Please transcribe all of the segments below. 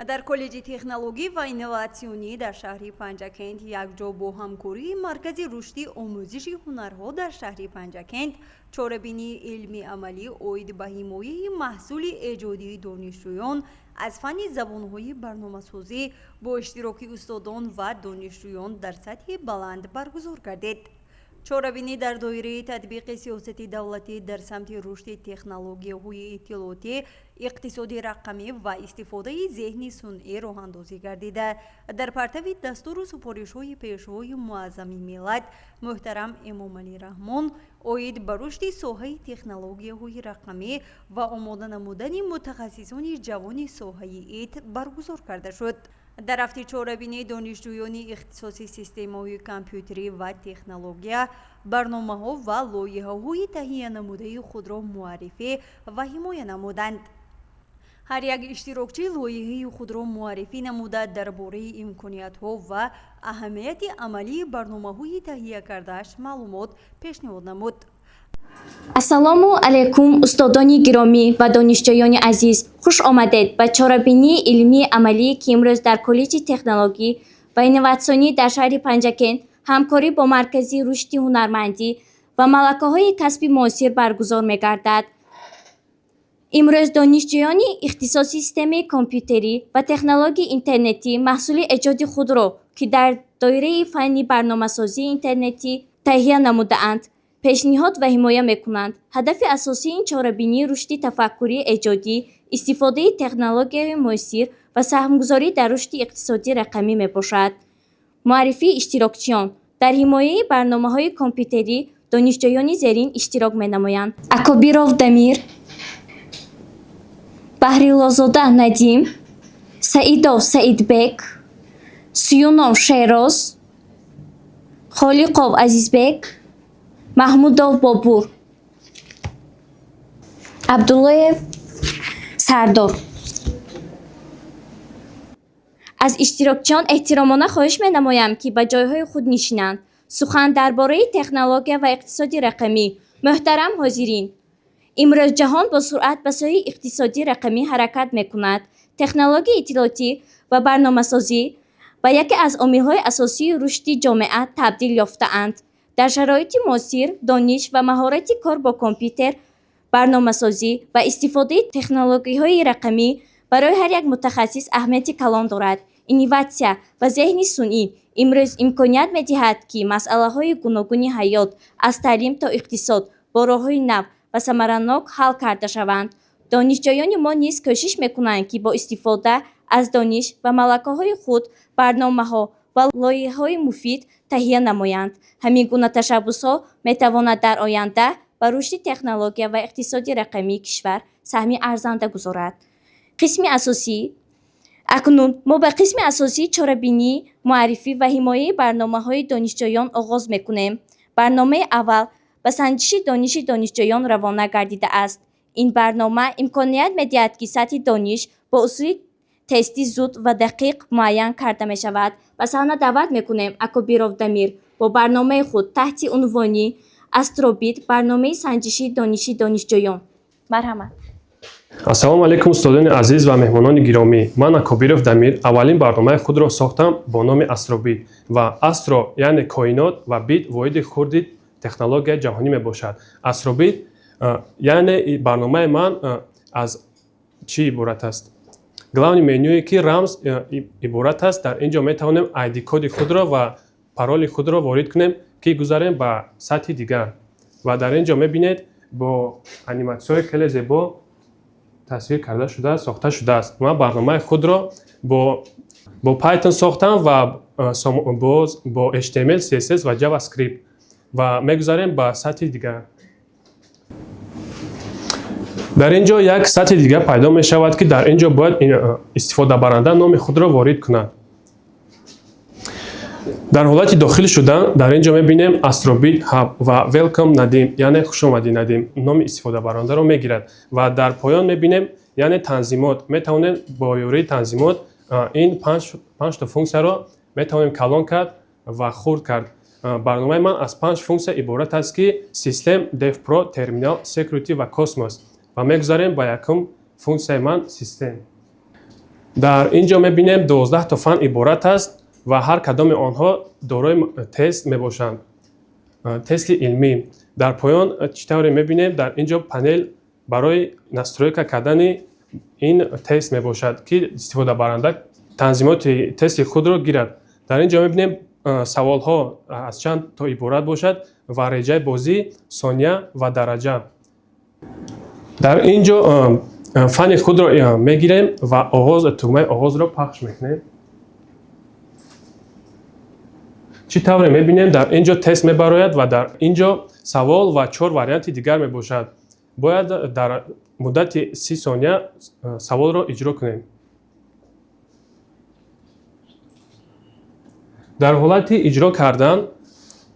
در کالج تکنولوژی و اینوواسیونی در شهر پنجکند یکجا با همکاری مرکز رشد آموزش هنرها در شهر پنجکند چاره‌بینی علمی عملی عاید به حمایت محصول ایجادی دانشجویان از فن زبان‌های برنامه‌سازی با اشتراک استادان و دانشجویان در سطح بلند برگزار گردید. چاره‌بینی در دایره تطبیق سیاست دولتی در سمت رشد تکنولوژی‌های اطلاعاتی، اقتصادی رقمی و استفاده ذهنی صنعی راه اندازی گردیده در پرتو دستور و سفارش‌های پیشوای معظم ملت محترم امام علی رحمان عاید به رشد ساحه تکنولوژی‌های رقمی و آماده نمودن متخصصان جوان ساحه ایت برگزار کرده شد. در هفته چاره‌بینی دانشجویان اختصاصی سیستم‌های کامپیوتری و تکنولوژی برنامه‌ها و لایحه‌های تهیه نموده خود را معرفی و حمایت نمودند. هر یک اشتراکچی لایحه خود را معرفی نموده درباره امکانیت‌ها و اهمیت عملی برنامه‌های تهیه کرده‌اش معلومات پیشنهاد نمود. ассалому алайкум устодони гиромӣ ва донишҷӯёни азиз, хуш омадед ба чорабинии илмии амалие ки имрӯз дар коллеҷи технологӣ ва инноватсионӣ дар шаҳри Панҷакент ҳамкорӣ бо маркази рушди ҳунармандӣ ва малакаҳои касби муосир баргузор мегардад. имрӯз донишҷӯёни ихтисоси системаи компютерӣ ва технологияи интернетӣ маҳсули эҷоди худро ки дар доираи фанни барномасозии интернетӣ таҳия намудаанд пешниҳод ва ҳимоя мекунанд. ҳадафи асосии ин чорабинӣ рушди тафаккурии эҷодӣ, истифодаи технологияҳои муосир ва саҳмгузорӣ дар рушди иқтисодии рақамӣ мебошад. муаррифии иштирокчиён дар ҳимояи барномаҳои компютерӣ донишҷӯёни зерин иштирок менамоянд: акобиров дамир, баҳрилозода надим, саидов саидбек, суюнов шероз, холиқов азизбек, маҳмудов бобур, абдуллоев сардор. аз иштирокчиён эҳтиромона хоҳиш менамоям ки ба ҷойҳои худ нишинанд. сухан дар бораи технология ва иқтисоди рақамӣ. муҳтарам ҳозирин, имрӯз ҷаҳон бо суръат ба соҳаи иқтисодии рақамӣ ҳаракат мекунад. технологияи иттилоотӣ ва барномасозӣ ба яке аз омилҳои асосии рушди ҷомеа табдил ёфтаанд. дар шароити муосир дониш ва маҳорати кор бо компютер, барномасозӣ ва истифодаи технологияҳои рақамӣ барои ҳар як мутахассис аҳамияти калон дорад. инноватсия ва зеҳни сунъӣ имрӯз имконият медиҳад ки масъалаҳои гуногуни ҳаёт аз таълим то иқтисод бо роҳҳои нав ва самаранок ҳал карда шаванд. донишҷӯёни мо низ кӯшиш мекунанд ки бо истифода аз дониш ва малакаҳои худ барномаҳо ва лоиҳаҳои муфид таҳия намоянд. ҳамин гуна ташаббусҳо метавонад дар оянда ба рушди технология ва иқтисоди рақамии кишвар саҳми арзанда гузорад. қисми асосӣ. акнун мо ба қисми асосии чорабинии муаррифӣ ва ҳимояи барномаҳои донишҷӯён оғоз мекунем. барномаи аввал ба санҷиши дониши донишҷӯён равона гардидааст. ин барнома имконият медиҳад ки сатҳи дониш бо усули тести зуд ва дақиқ муайян карда мешавад. ба саҳна даъват мекунем акобиров дамир бо барномаи худ таҳти унвони астробит барномаи санҷиши дониши донишҷӯён. марҳамат. ассалому алайкум устодони азиз ва меҳмонони гиромӣ. ман акобиров дамир аввалин барномаи худро сохтам бо номи астробит ва астро яъне коинот ва бит воҳиди хурди технологияи ҷаҳонӣ мебошад. астробит яъне барномаи ман аз чӣ иборат аст? главни менюе ки рамз иборат аст. дар ин ҷо метавонем айди коди худро ва пароли худро ворид кунем ки гузарем ба сатҳи дигар. ва дар ин ҷо мебинед бо аниматсияҳои хеле зебо тасвир карда шудааст, сохта шудааст. ман барномаи худро бо Python сохтам ва бо HTML, CSS ва JavaScript ва мегузарем ба сатҳи дигар. дар ин ҷо як сатҳи дигар пайдо мешавад ки дар ин ҷо бояд истифодабаранда номи худро ворид кунад. дар ҳолати дохил шудан дар ин ҷо мебинем Astrobit Hub ва Welcome Nadim яъне хушомадӣ Надим номи истифодабарандаро мегирад ва дар поён мебинем яъне танзимот. метавонем бо ёрии танзимот ин панҷта функсияро метавонем калон кард ва хурд кард. барномаи ман аз 5 функсия иборат аст ки System, DevPro, Terminal, Security ва Cosmos ва мегузарем ба якум функсияи ман System. дар ин ҷо мебинем 12 то фан иборат аст ва ҳар кадоми онҳо дорои тест мебошанд. Тести илмӣ. Дар поён чӣ тавре мебинем дар ин ҷо панел барои настройка кардани ин тест мебошад, ки истифодабаранда танзимоти тести худро гирад. Дар ин ҷо мебинем саволҳо аз чанд то иборат бошад ва реҷаи бозӣ, сония ва дараҷа. Дар ин ҷо фани худро мегирем ва тугмаи оғозро пахш мекунем. Чӣ тавре мебинем дар ин ҷо тест мебарояд ва дар ин ҷо савол ва 4 варианти дигар мебошад. Бояд дар муддати 30 сония саволро иҷро кунем. дар ҳолати иҷро кардан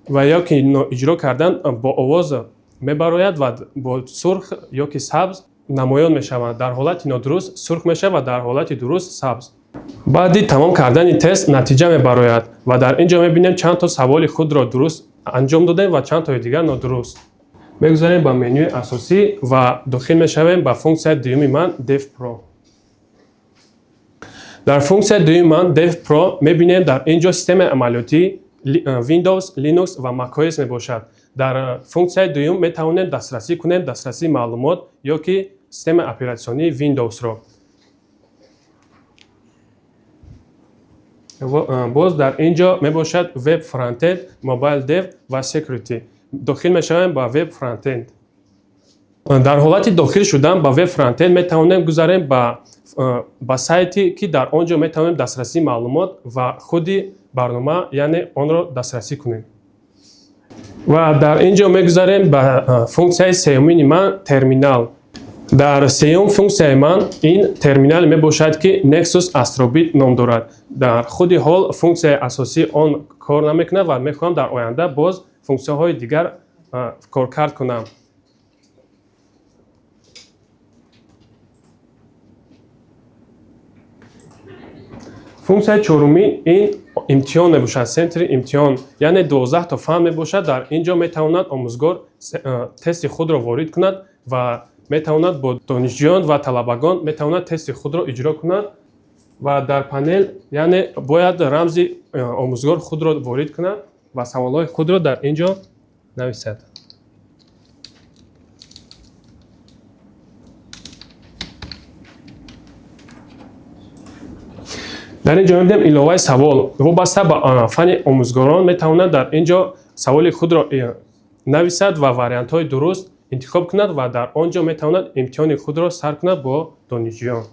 ва ёки ноиҷро кардан бо овоз мебарояд ва бо сурх ёки сабз намоён мешавад. Дар ҳолати нодуруст сурх мешавад ва дар ҳолати дуруст сабз. баъди тамом кардани тест натиҷа мебарояд ва дар ин ҷо мебинем чанд то саволи худро дуруст анҷом додем ва чанд тои дигар нодуруст. мегузарем ба менюи асосӣ ва дохил мешавем ба функсияи дуюми ман Dev Pro. дар функсияи дуюми ман Dev Pro мебинем дар ин ҷо системаи амалиётӣ Windows, Linux ва macOS мебошад. дар функсияи дуюм метавонем дастрасӣ кунем дастрасии маълумот ёки системаи оператсионии Windows-ро. боз дар ин ҷо мебошад Web Frontend, Mobile Dev ва Security. дохил мешавем ба Web Frontend. дар ҳолати дохил шудан ба Web Frontend метавонем гузарем ба сайти ки дар он ҷо метавонем дастрасии маълумот ва худи барнома яъне онро дастрасӣ кунем. ва дар ин ҷо мегузарем ба функсияи сеюмини ман терминал. дар сеюм функсияи ман ин терминал мебошад ки Nexus Astrobit ном дорад. дар худи ҳол функсияи асосӣ он кор намекунад ва мехоҳам дар оянда боз функсияҳои дигар коркард кунам. функсияи чорумин ин имтиҳон мебошад, сентри имтиҳон, яъне 12 то фан мебошад. дар ин ҷо метавонад омӯзгор тести худро ворид кунад ва метавонад бо донишҷӯён ва талабагон метавонад тести худро иҷро кунад ва дар панел яъне бояд рамзи омӯзгор худро ворид кунад ва саволҳои худро дар ин ҷо нависад. дар ин ҷо мебинем иловаи савол. вобаста ба фани омӯзгорон метавонад дар ин ҷо саволи худро нависад ва вариантҳои дуруст интихоб кунад ва дар он ҷо метавонад имтиҳони худро сар кунад бо донишҷӯён.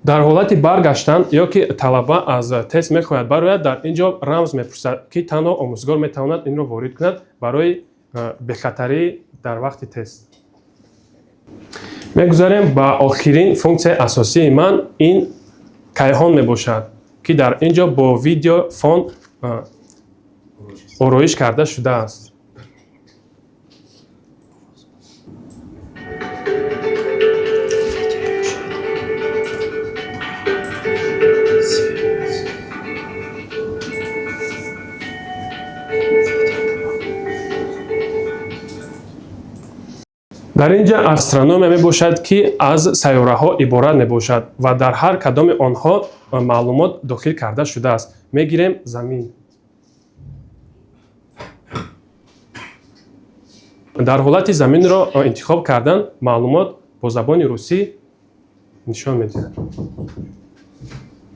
дар ҳолати баргаштан ёки талаба аз тест мехоҳад барояд дар ин ҷо рамз мепурсад ки танҳо омӯзгор метавонад инро ворид кунад барои бехатарӣ дар вақти тест. мегузарем ба охирин функсияи асосии ман ин кайҳон мебошад ки дар ин ҷо бо видео фон ороиш карда шудааст. дар ин ҷо астрономия мебошад ки аз сайёраҳо иборат мебошад ва дар ҳар кадоми онҳо маълумот дохил карда шудааст. мегирем замин. дар ҳолати заминро интихоб кардан маълумот бо забони русӣ нишон медиҳад.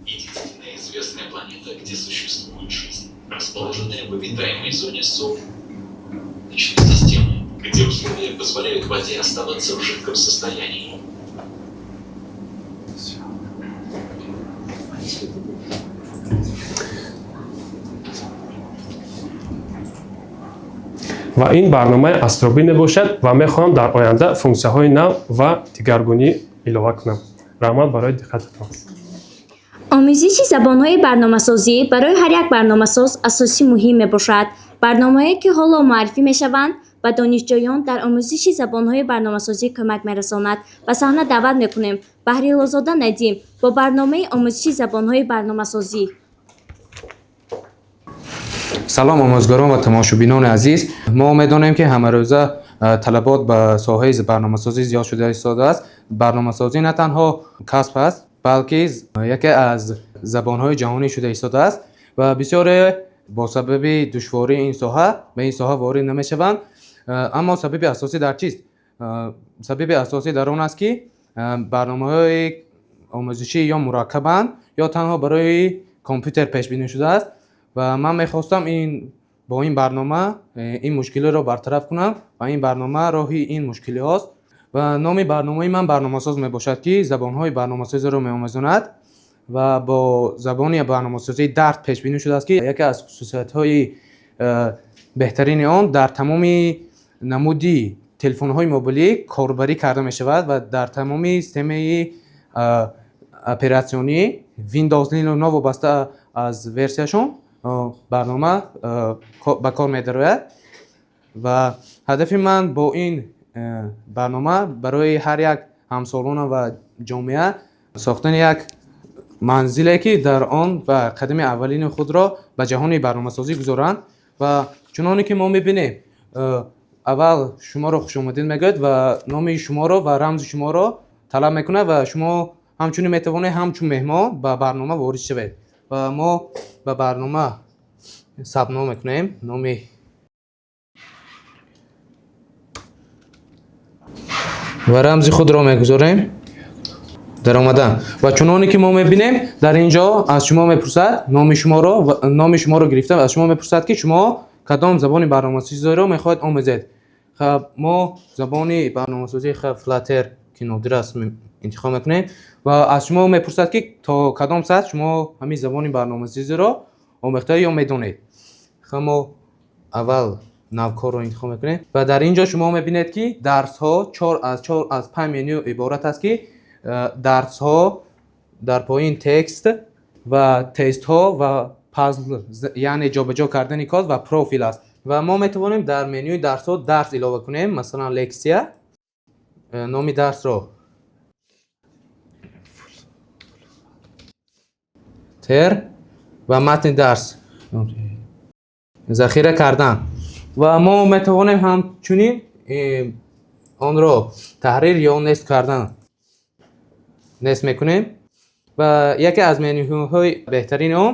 Единственная известная планета, где существует жизнь, расположенная в обитаемой зоне Солнечной системы, где условия позволяют воде оставаться в жидком состоянии. ва ин барномаи Астробит мебошад ва мехоҳам дар оянда функсияҳои нав ва дигаргунӣ илова кунам. раҳмат барои диққататон. омӯзиши забонҳои барномасозӣ барои ҳар як барномасоз асосӣ муҳим мебошад. барномаҳое ки ҳоло муаррифӣ мешаванд ба донишҷӯён дар омӯзиши забонҳои барномасозӣ кӯмак мерасонад. ба саҳна даъват мекунем Баҳрилозода Надим бо барномаи омӯзиши забонҳои барномасозӣ. салом омӯзгорон ва тамошобинони азиз, мо медонем ки ҳамарӯза талабот ба соҳаи барномасозӣ зиёд шуда истодааст. Барномасозӣ на танҳо касб аст, балки яке аз забонҳои ҷаҳонӣ шуда истодааст ва бисёре бо сабаби душвории ин соҳа ба ин соҳа ворид намешаванд. Аммо сабаби асосӣ дар чист? Сабаби асосӣ дар он аст, ки барномаҳои омӯзишӣ ё мураккабанд, ё танҳо барои компютер пешбинӣ шудааст ва ман мехостам бо ин барнома ин мушкилиро бартараф кунам ва ин барнома роҳи ин мушкилиҳост. Ва номи барномаи ман барномасоз мебошад, ки забонҳои барномасозиро меомӯзонад ва бо забони барномасозии дард пешбинӣ шудааст, ки яке аз хусусиятҳои беҳтарини он дар тамоми намуди телефонҳои мобилӣ корбарӣ карда мешавад ва дар тамоми системаи оператсионӣ Windows Linux новобаста аз версияшон барнома ба кор медарояд. Ва ҳадафи ман бо ин барнома барои ҳар як ҳамсолона ва ҷомеа сохтани як манзиле, ки дар он ба қадами аввалини худро ба ҷаҳони барномасозӣ гузоранд. Ва чуноне ки мо мебинем, аввал шуморо хушомадид мегӯяд ва номи шуморо ва рамзи шуморо талаб мекунад ва шумо ҳамчунин метавонед ҳамчун меҳмон ба барнома ворид шавед. Ва мо ба барнома сабтном мекунем номи ва рамзи худро мегузорем дар омадан. Ва чуноне ки мо мебинем, дар ин ҷо аз шумо мепурсад номи шуморо гирифта аз шумо мепурсад, ки шумо кадом забони барномасозиро мехоҳед омӯзед. мо забони барномасозии Flutter ки нодир аст интихоб мекунем ва аз шумо мепурсад, ки то кадом сатҳ шумо ҳамин забони барномасозиро омӯхтед ё медонед. мо аввал навкорро интихоб мекунем ва дар ин ҷо шумо мебинед, ки дарсҳо 4 аз 5 меню иборат аст, ки дарсҳо, дар поин текст ва тестҳо ва пазл, яъне ҷобаҷо кардани код ва профил аст. Ва мо метавонем дар менюи дарсҳо дарс илова кунем, масалан лексия, номи дарсро тер ва матни дарс захира кардан. Ва мо метавонем ҳамчунин онро таҳрир ё нест кардан нест мекунем. ва яке аз менюҳои беҳтарини он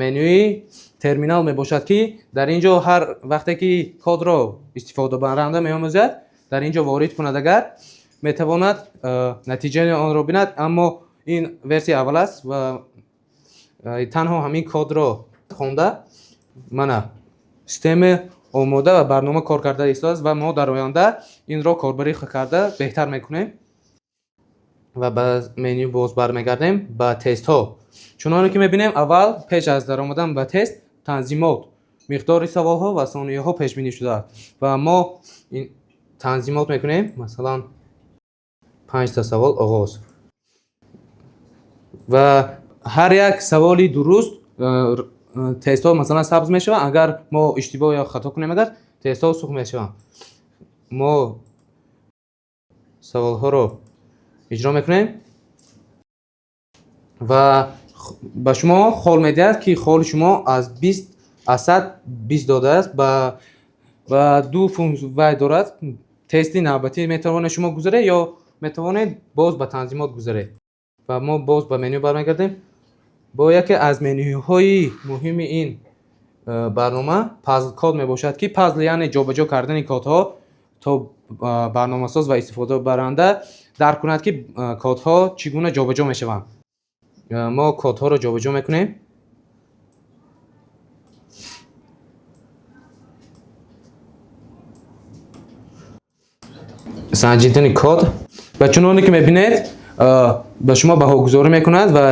менюи терминал мебошад, ки дар ин ҷо ҳар вақте ки кодро истифодабаранда меомӯзад, дар ин ҷо ворид кунадагар метавонад натиҷаи онро бинад. Аммо ин версия аввал аст ва танҳо ҳамин кодро хонда мана система омода ва барнома кор карда истодааст ва мо дар оянда инро корбарӣ карда беҳтар мекунем. ва ба меню боз бармегардем ба тестҳо. Чуноне ки мебинем, аввал пеш аз даромадан ба тест танзимот, миқдори саволҳо ва сонияҳо пешбинӣ шудааст ва мо ин танзимот мекунем, масалан 5 та савол оғоз. ва ҳар як саволи дуруст тестҳо масалан сабз мешаванд, агар мо иштибоҳ ё хато кунем, агар тестҳо сух мешаванд. Мо саволҳоро иҷро мекунем ва ба шумо хол медиҳад, ки холи шумо аз 100 додааст. ва ду функсия дорад. Тести навбатӣ метавонед шумо гузаред ё метавонед боз ба танзимот гузаред. ва мо боз ба меню бармегардем. бо яке аз менюҳои муҳими ин барнома пазл код мебошад, ки пазл яъне ҷобаҷо кардани кодҳо, то барномасоз ва истифодабаранда дарк кунад, ки кодҳо чӣ гуна ҷобаҷо мешаванд. мо кодҳоро ҷобаҷо мекунем. санҷидани код ва чуноне ки мебинед, ба шумо баҳогузорӣ мекунад ва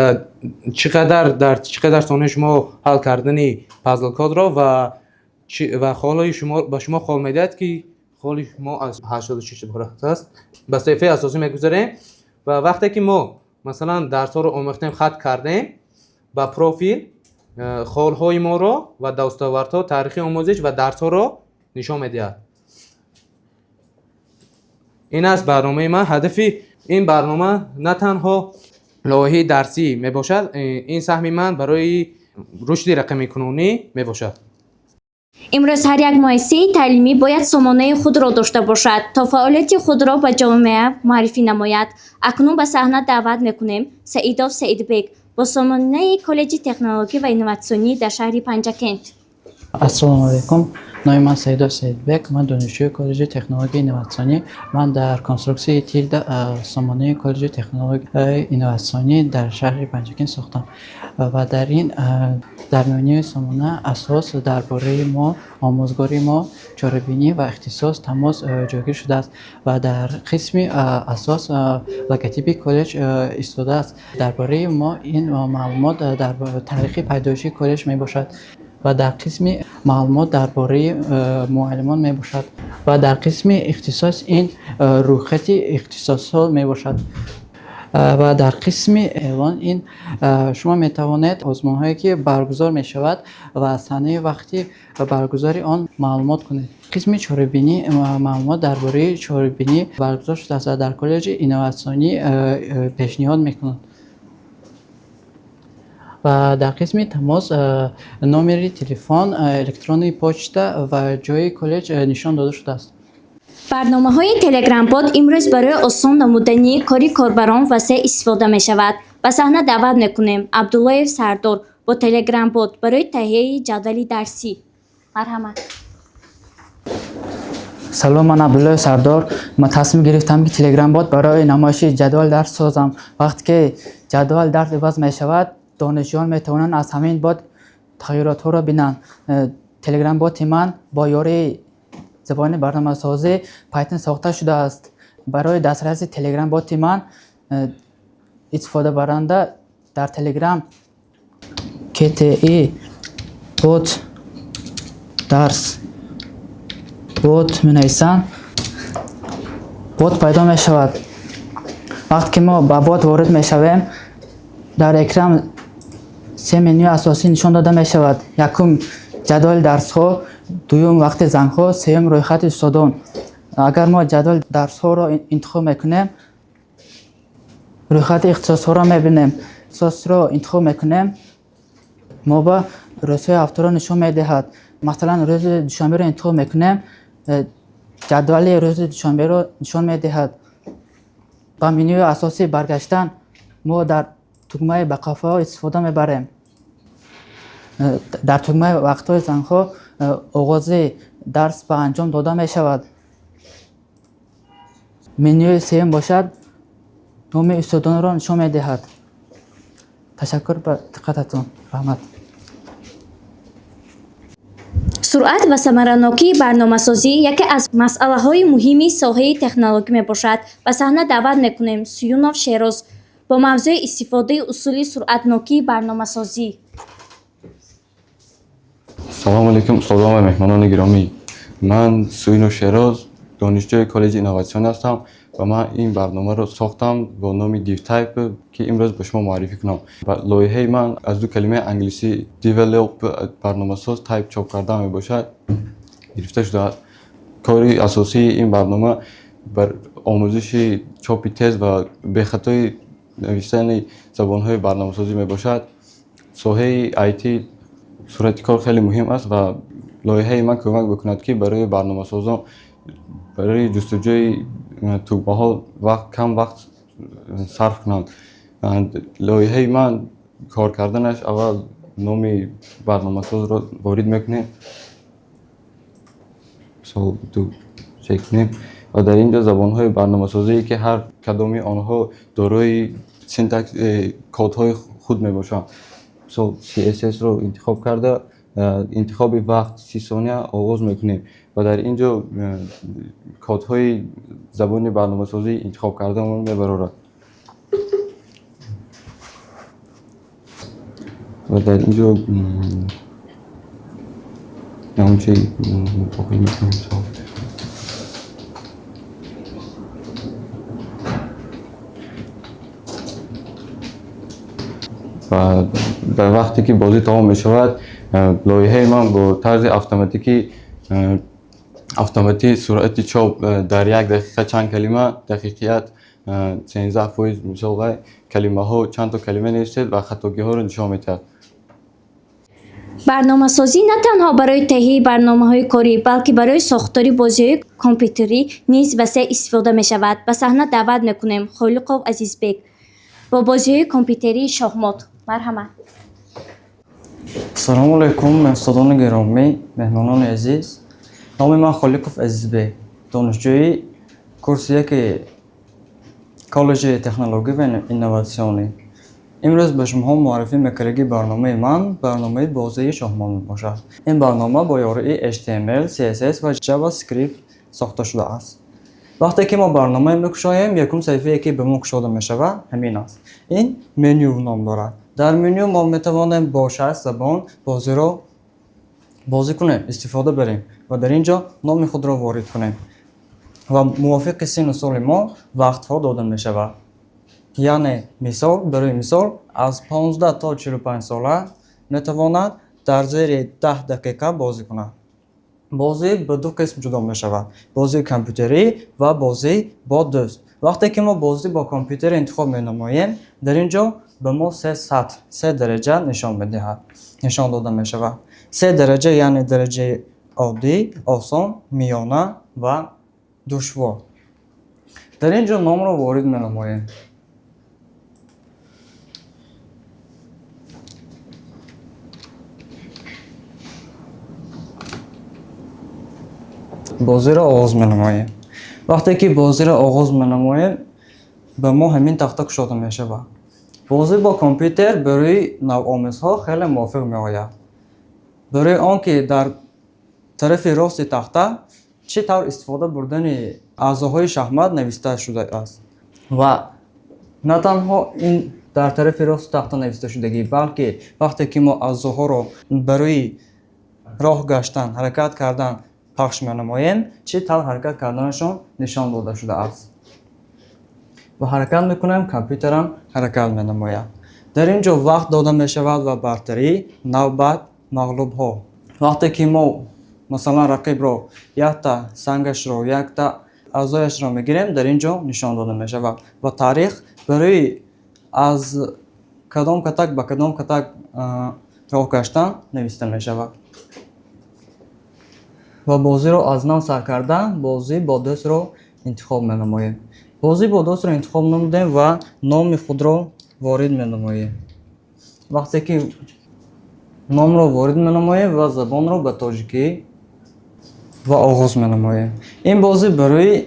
дар чӣ қадар сония шумо ҳал кардани пазл кодро ва холҳои шумо ба шумо хол медиҳад, ки холи шумо аз 86 иборат аст. ба саҳифаи асосӣ мегузарем ва вақте ки мо масалан дарсҳоро омӯхтем, хат кардем, ба профил холҳои моро ва дастовардҳо, таърихи омӯзиш ва дарсҳоро нишон медиҳад. ин аст барномаи ман. ҳадафи ин барнома на танҳо лоиҳаи дарсӣ мебошад, ин саҳми ман барои рушди рақамикунонӣ мебошад. امروز هر یک مؤسسه تعلیمی باید سامانه خود را داشته باشد تا فعالیت خود را به جامعه معرفی نماید. اکنون به صحنه دعوت میکنیم سعیدا سعیدبک با سامانه کالج تکنولوژی و اینواسیونی در شهر پنجکند. ассалому алайкум. Номи ман Саидо Саидбек. Ман донишҷӯи коллеҷи технологияи инноватсионӣ. Ман дар конструксияи тир сомонаи коллеҷи технологияи инноватсионӣ дар шаҳри Панҷакент сохтам. Ва дар меёни сомона асос дар бораи мо омӯзгори мо чорабинӣ ва ихтисос тамос ҷойгир шудааст ва дар қисми асос логотипи коллеҷ истодааст. Дар бораи мо ин маълумот дар таърихи пайдоиши коллеҷ мебошад ва дар қисми маълумот дар бораи муаллимон мебошад ва дар қисми ихтисос ин рӯйхати ихтисосҳо мебошад ва дар қисми эълон ин шумо метавонед озмунҳое ки баргузор мешавад ва санаи вақти баргузори он маълумот кунед. Қисми чорабинӣ маълумот дар бораи чорабинӣ баргузор шудааст ва дар коллеҷи инноватсионӣ пешниҳод мекунад. ва дар қисми тамос номери телефон, электронии почта ва ҷои коллеҷ нишон дода шудааст. барномаҳои телеграм-бот имрӯз барои осон намудани кори корбарон васеъ истифода мешавад. ба саҳна даъват мекунем Абдуллоев Сардор бо телеграм-бот барои таҳияи ҷадвали дарсӣ. марҳамат. салом, ман Абдуллоев Сардор. Ман тасмим гирифтам ки телеграм-бот барои намоиши ҷадвали дарс созам. вақте ки ҷадвали дарс иваз мешавад, донишҷӯён метавонанд аз ҳамин бот тағйиротҳоро бинанд. Телеграм-боти ман бо ёрии забони барномасозӣ Python сохта шудааст. барои дастрасӣ телеграм-боти ман истифодабаранда дар телеграм KTE бот дарс бот менависанд, бот пайдо мешавад. вақте ки мо ба бот ворид мешавем, дар экран се менюи асосӣ нишон дода мешавад. якум ҷадвали дарсҳо, дуюм вақти зангҳо, сеюм рӯйхати устодон. агар мо ҷадвали дарсҳоро интихоб мекунем, рӯйхати ихтисосҳоро мебинем. ихтисосро интихоб мекунем, мо ба рӯзҳои ҳафтаро нишон медиҳад. масалан, рӯзи душанберо интихоб мекунем, ҷадвали рӯзи душанберо нишон медиҳад. ба менюи асосӣ баргаштан, мо дар тугмаи ба қафаҳо истифода мебарем. дар тугмаи вақтҳои зангҳо оғози дарс ба анҷом дода мешавад. менюи сеюм бошад, номи устодонро нишон медиҳад. ташаккур ба диққататон. раҳмат. суръат ва самаранокии барномасозӣ яке аз масъалаҳои муҳими соҳаи технологӣ мебошад. ба саҳна даъват мекунем Суюнов Шероз бо мавзӯи истифодаи усули суръатнокии барномасозӣ. салому алайкум устодон ва меҳмонони гиромӣ. ман Суюнов Шероз донишҷӯи коллеҷи инноватсион ҳастам ва ман ин барномаро сохтам бо номи DivType ки имрӯз ба шумо муаррифӣ кунам. лоиҳаи ман аз ду калимаи англисӣ develop барномасоз, type чоп кардан мебошад гирифта шудааст. кори асосии ин барнома бар омӯзиши чопи тез ва бехатои навистани забонҳои барномасозӣ мебошад. соҳаи IT сурати кор хеле муҳим аст ва лоиҳаи ман кӯмак мекунад ки барои барномасозон барои ҷустуҷӯи тугмаҳо кам вақт сарф кунанд. лоиҳаи ман кор карданаш аввал номи барномасозро ворид мекунем, чек кунем ва дар ин ҷо забонҳои барномасозие ки ҳар кадоми онҳо дорои синтакс кодҳои худ мебошанд. мисол CSS-ро интихоб карда интихоби вақт 30 сония оғоз мекунем ва дар ин ҷо кодҳои забони барномасозӣ интихоб кардаамон мебарорад. ва дар ин ҷо намчи мутоқим мекунем. ва дар вақте ки бозӣ тамом мешавад, лоиҳаи ман бо тарзи автоматӣ суръати чоп дар 1 дақиқа чанд калима, дақиқият 13%, мисол калимаҳо чандто калима нависед ва хатогиҳоро нишон медиҳад. برنامه‌سازی نه تنها برای تهیه برنامه‌های کاری بلکه برای ساختاری بازی‌های کامپیوتری نیز وسیع استفاده می‌شود. به صحنه دعوت می‌کنیم خالقov عزیزبek با بازی‌های کامپیوتری شахمات. مرحمت. السلام علیکم مهمانان گرامی، مهمانان عزیز. نام من خالقov عزیزبek، دانشجوی کورس یک کالج تکنولوژی و اینواسیونی. امروز به شما معرفی می‌کنم که برنامه من برنامه بازی شахمات میباشد. این برنامه با یاری HTML، CSS و JavaScript ساخته شده است. وقتی که ما برنامه می‌گشاییم یکم صفحه‌ای که به ما گشوده می‌شود همین است. این منیو نام دارد. در منیو ما می‌توانیم با 6 زبان بازی را بازی کنیم، استفاده بریم و در اینجا نام خود را وارد کنیم و موافق سن و سال ما وقت‌ها داده می‌شود. یعنی مثال برای مثال از 15 تا 45 ساله می‌تواند در زیر 10 دقیقه بازی کند. بازی به دو قسم جدا می‌شود: بازی کامپیوتری و بازی با دوست. وقتی که ما بازی با کامپیوتر انتخاب می‌نماییم در اینجا به ما 3 سطح 3 درجه نشان می‌دهد، نشان داده می‌شود. 3 درجه یعنی درجه عادی، آسان، میانه و دشوار. در اینجا نام را وارد می‌نماییم. بازی را آغاز می‌نماییم. وقتی که بازی را آغاز می‌نماییم به ما همین تخته گشوده می‌شود. بازی با کامپیوتر برای نوآموزها خیلی موفق می‌آید. برای آنکه در طرف راست تخته چطور استفاده بردن اعضاهای شахمات نوشته شده است و نه تنها این در طرف راست تخته نوشته شدگی بلکه وقتی که ما اعضاها را برای راه گشتن، حرکت کردن پخش می‌نماییم چطور حرکت کردنشان نشان داده شده است و حرکت می‌کنیم کامپیوترم حرکت می‌نماید. در اینجا وقت داده می‌شود و برتری، نوبت، مغلوب‌ها. وقتی که ما مثلا رقیب را یک تا سنگش را یک تا اعضایش را می‌گیریم در اینجا نشان داده می‌شود و تاریخ برای از کدام کتک به کدام کتک راه گشتن نوشته می‌شود. و بازی را از نو سر کردن بازی با دوست را انتخاب می‌نماییم. بازی با دوست را انتخاب نمودیم و نام خود را وارد می‌نماییم. وقتی که نام را وارد می‌نماییم و زبان را به تاجیکی و آغاز می‌نماییم. این بازی برای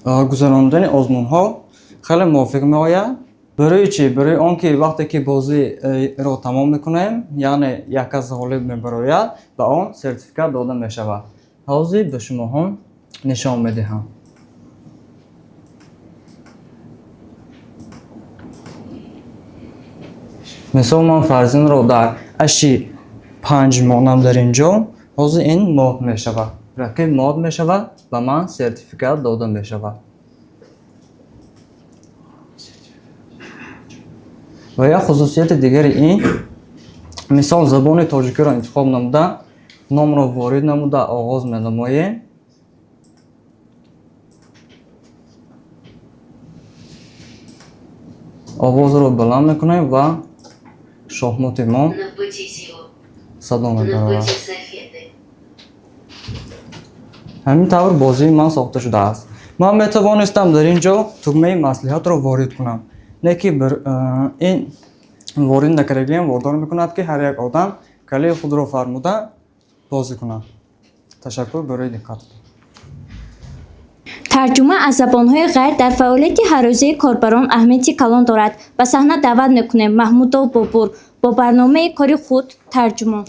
گذراندن آزمون‌ها خیلی موفق می‌آید. برای چی؟ برای آنکه وقتی که بازی را تمام می‌کنیم یعنی یک کس غالب می‌براید به آن سرتیفیکات داده می‌شود. حاضر به شما هم نشان می‌دهم. مثال من فرزند را در اشی 5 مانم در اینجا حاضر این ماد می‌شود. رقیب ماد می‌شود و من سرتیفیکات داده می‌شود. و یک خصوصیت دیگر این مثال زبان تاجیکی را انتخاب نموده نام را وارد نموده آغاز می‌نماییم. آواز را بلند می‌کنیم و شахمات ما صدا می‌دهد. همین طور بازی من ساخته شده است. من می‌توانستم در اینجا تکمه مصلحت را وارد کنم. نه که این وارد نکردگیم وادار می‌کند که هر یک آدم کلید خود را فرموده بازی کند. تشکر برای دقت. ترجمه از زبان‌های غیر در فعالیت هر روزه کاربران اهمیتی کلان دارد. به صحنه دعوت می‌کنیم محمود بابور با برنامه کاری خود ترجمه.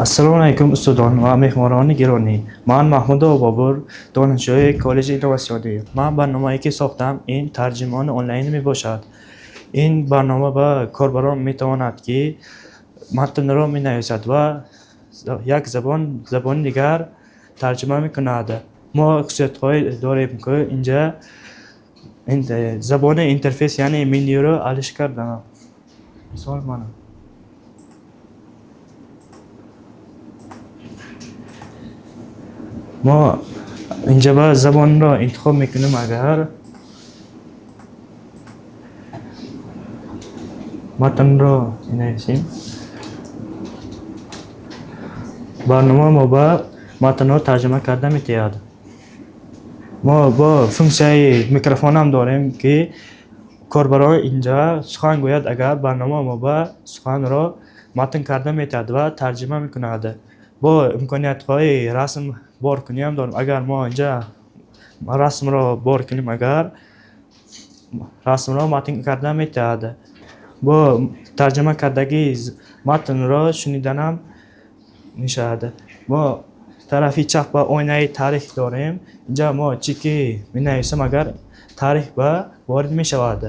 السلام علیکم استادان و مهمانان گرامی. من محمود بابور دانشجوی کالج اینواسیونی. من برنامه‌ای که ساختم این ترجمان آنلاین می باشد. این برنامه با کاربران می تواند که متن را می نویسد و یک زبان دیگر ترجمه می کند. ما خصوصیت‌های داریم که اینجا این زبان اینترفیس یعنی منیو را علش کردم. مثال من ما اینجا با زبان را انتخاب میکنیم. اگر матнро менависем. барнома мо ба матнро тарҷима карда метиҳад. мо бо функсияи микрофонам дорем ки корбаро инҷа сухан гӯяд, агар барнома мо ба суханро матн карда метиҳад ва тарҷима мекунад. бо имкониятҳои расм бор куниам дорем. агар мо инҷа расмро бор кунем, агар расмро матн карда метиҳад. бо тарҷима кардагии матнро шуниданам мешавад. мо тарафи чап ба оинаи таърих дорем. инҷа мо чӣ ки менависем, агар таърих ба ворид мешавад.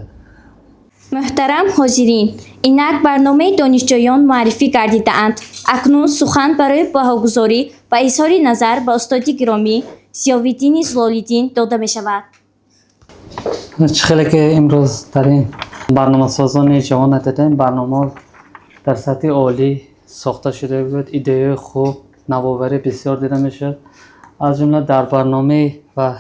муҳтарам ҳозирин, инак барномаи донишҷӯён муаррифӣ гардидаанд. акнун сухан барои баҳогузорӣ ва изҳори назар ба устоди гиромӣ Зиёвиддини Зулолиддин дода мешавад. چه خیلی که امروز در این برنامه سازان جوان دیدیم. برنامه در سطح عالی ساخته شده بود. ایده خوب، نوآوری بسیار دیده میشد. از جمله در برنامه و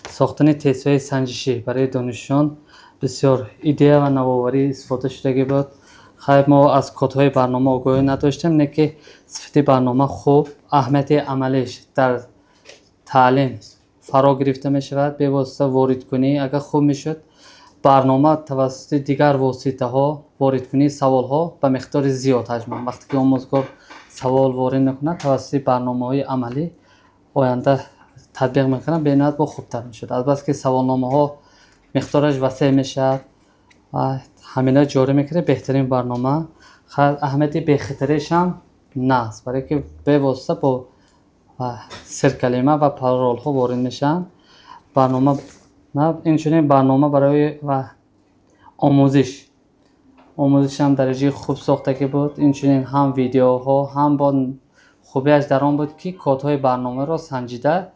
ساختن تست‌های سنجشی برای دانشجویان بسیار ایده و نوآوری استفاده شده بود. خیلی ما از کدهای برنامه آگاهی نداشتیم، نه که صفت برنامه خوب، اهمیت عملیش در تعلیم فرا گرفته می شود. به واسطه وارد کنی اگر خوب می شد، برنامه توسط دیگر واسطه ها وارد کنی سوال ها به مقدار زیاد حجم. وقتی که آموزگار سوال وارد نکنه، توسط برنامه های عملی آینده تطبیق میکنه، به نهایت با خوبتر می شد. البته که سوالنامه ها مقدارش وسیع می شود و همینا جاری میکنه. بهترین برنامه اهمیت بخطرش هم نه است، برای که به واسطه با سرکلمه و پارول ها وارد میشن. برنامه نه اینچنین برنامه برای و آموزش هم درجه خوب ساخته بود. اینچنین هم ویدیوها هم با خوبیش در آن بود که کدهای برنامه را سنجیده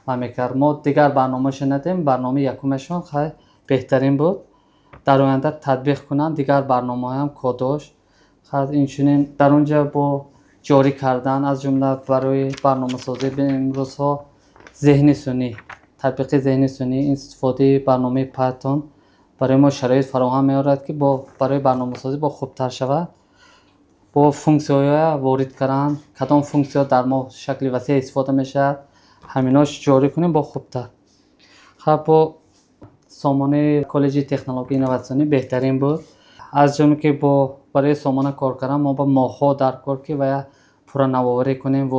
و میکرد. ما دیگر برنامه شنیدیم، برنامه یکمشون خیلی بهترین بود. در آینده تطبیق کنند دیگر برنامه هم کداش خیلی اینچنین در اونجا با جاری کردن، از جمله برای برنامه سازی به امروز ها ذهنی سنی، تطبیق ذهنی سنی، استفاده برنامه پایتون برای ما شرایط فراهم می‌آورد که برای برنامه سازی با خوبتر شود. با فونکسیون‌های وارد کردن، کدام فونکسیون در ما شکل وسیع استفاده میشه، همیناش جاری کنیم با خوبتر. خب با سامانه کالج تکنولوژی اینواسیونی بهترین بود. از جمله که برای سامانه کار کردن ما با ماه‌ها در کار که و پورا نوآوری کنیم،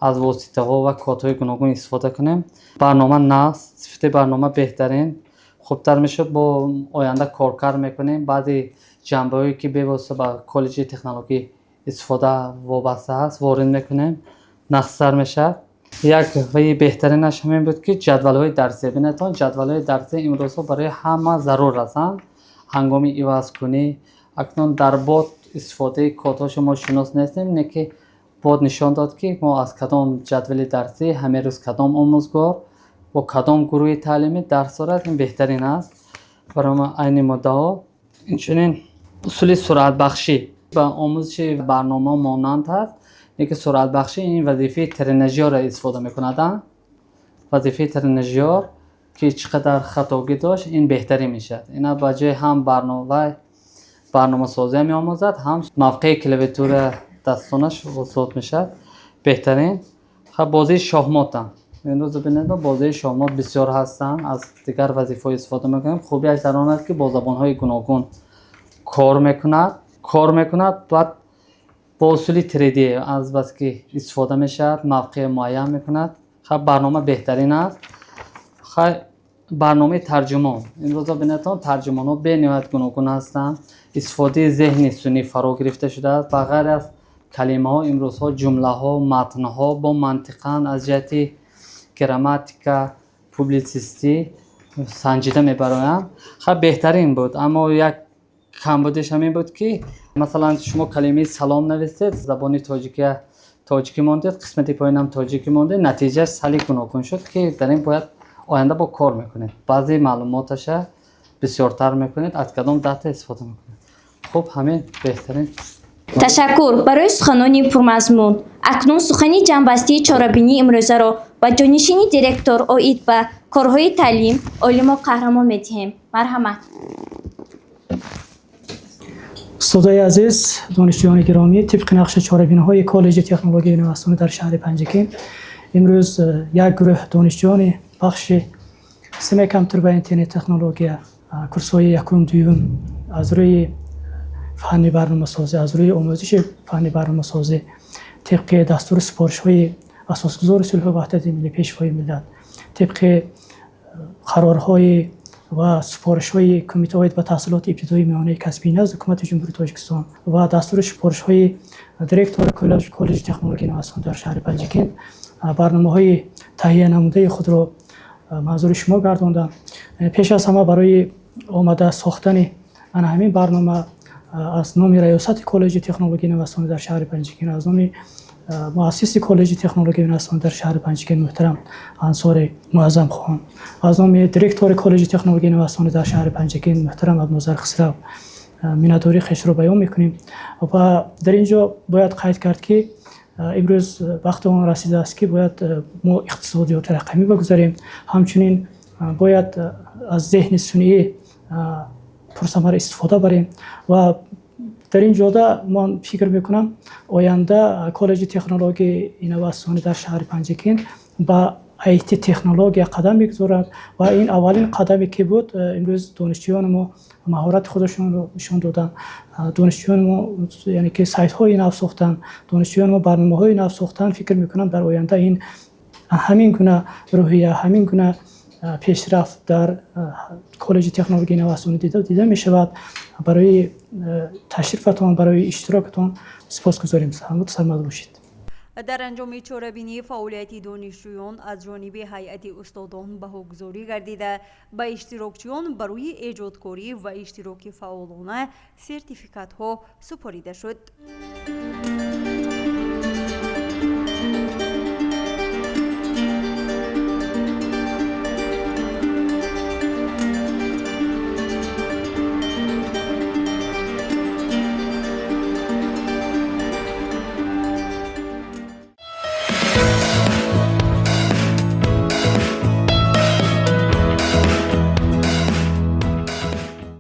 از واسطه ها و کدهای گوناگون استفاده کنیم. برنامه نه، صفت برنامه بهترین خوبتر میشد. با آینده کار میکنیم. بعضی جنبه‌هایی که به واسطه با کالج تکنولوژی استفاده وابسته است وارد میکنیم، نقص‌تر میشه. یک و بهترینش همین بود که جدول‌های درسی بینتون. جدول‌های درسی امروز برای همه ضرور هستند. هنگامی عوض کنی اکنون در باد استفاده کدها شما شناس نیستیم، نه که باد نشان داد که ما از کدام جدول درسی همه روز کدام آموزگار و کدام گروه تعلیمی درس دارد. این بهترین است برای ما این مدت ها. اینچنین اصول سرعت بخشی و آموزش برنامه مانند هست. اینکه سرعت بخشی این وظیفه ترنژیار را استفاده میکنند. وظیفه ترنژیار که چقدر خطاگی داشت این بهتری میشد. اینا با جای هم برنامه سازی می آموزد، هم موقع کلیویتور دستانش وصلت میشد. بهترین خب بازی شахмат هم امروز ببینید بازی شахмат بسیار هستن. از دیگر وظیفه استفاده میکنیم. خوبیش در آن است که با زبانهای گوناگون کار میکند. بعد با اصول تریدی از بس که استفاده میشد موقع معین میکند. خب برنامه بهترین است. خب برنامه ترجمان امروز ببینید ترجمان ها به نهایت گوناگون هستند. استفاده ذهنی سنی فرا گرفته شده است. بغیر از کلمه ها امروز ها جمله ها متن ها با منطقاً از جهت گراماتیکا پوبلیسیستی سنجیده میبرند. خب بهترین بود. اما یک کمبودش همین بود که مثلا شما کلمه سلام نوشتید زبان تاجیکی ماندید، قسمت پایین هم تاجیکی مانده، نتیجه سلی گوناگون شد که در این باید آینده با کار میکنید. بعضی معلوماتش بسیارتر میکنید، از کدام دیتا استفاده میکنید. خب همین بهترین. تشکر برای سخنانی پرمضمون. اکنون سخنی جنبستی چاره‌بینی امروزه را با جانشین دیرکتور اوید به کارهای تعلیم علما قهرمان می‌دهیم. مرحمت. استادای عزیز، دانشجویان گرامی، طبق نقش چاره‌بینی‌های کالج تکنولوژی و اینواسیون در شهر پنجکین امروز یک گروه دانشجویان بخش سیمی کامپیوتر و اینترنت تکنولوژی کورس‌های یکم دوم از روی فنی برنامه‌سازی، از روی آموزش فنی برنامه‌سازی طبق دستور سفارش‌های اساسگذار صلح و وحدت ملی پیشوای ملت، طبق قرارهای و سفارش‌های کمیته هایت و تحصیلات ابتدایی میانه کسبی نزد حکومت جمهوری تاجیکستان و دستور سفارش‌های دیرکتور کالج تکنولوژی اینواسیون در شهر پنجکین برنامه‌های تهیه نموده خود را منظور شما گرداندم. پیش از همه برای آماده ساختن همین برنامه از نام ریاست کالج تکنولوژی اینواسیون در شهر پنجکین، از نام مؤسس کالج تکنولوژی اینواسیون در شهر پنجکین محترم انصار معظم خان، از نام دیرکتور کالج تکنولوژی اینواسیون در شهر پنجکین محترم عبدالناصر خسرو منتوری خش رو بیان میکنیم. و در اینجا باید قید کرد که امروز وقت آن رسیده است که باید ما اقتصادیات رقمی بگذاریم، همچنین باید از ذهن صنعی پرثمر استفاده بریم و در این جاده من فکر میکنم آینده کالج تکنولوژی اینواسیون در شهر پنجکین با ایتی تکنولوژی قدم میگذارد و این اولین قدمی که بود. امروز دانشجویان ما مهارت خودشون رو نشون دادن، دانشجویان ما یعنی که سایت های نو ساختن، دانشجویان ما برنامه های نو ساختن. فکر میکنم در آینده این همین گونه روحیه، همین گونه پیشرفت در کالج تکنولوژی اینواسیون دیده می شود. برای تشریفتان، برای اشتراکتان سپاسگزاریم. سلامت باشید. در انجام چاره‌بینی فعالیت دانشجویان از جانب هیئت استادان بهاگذاری گردیده به اشتراکچیان برای ایجادکاری و اشتراک فعالانه سرتیفیکات ها سپریده شد.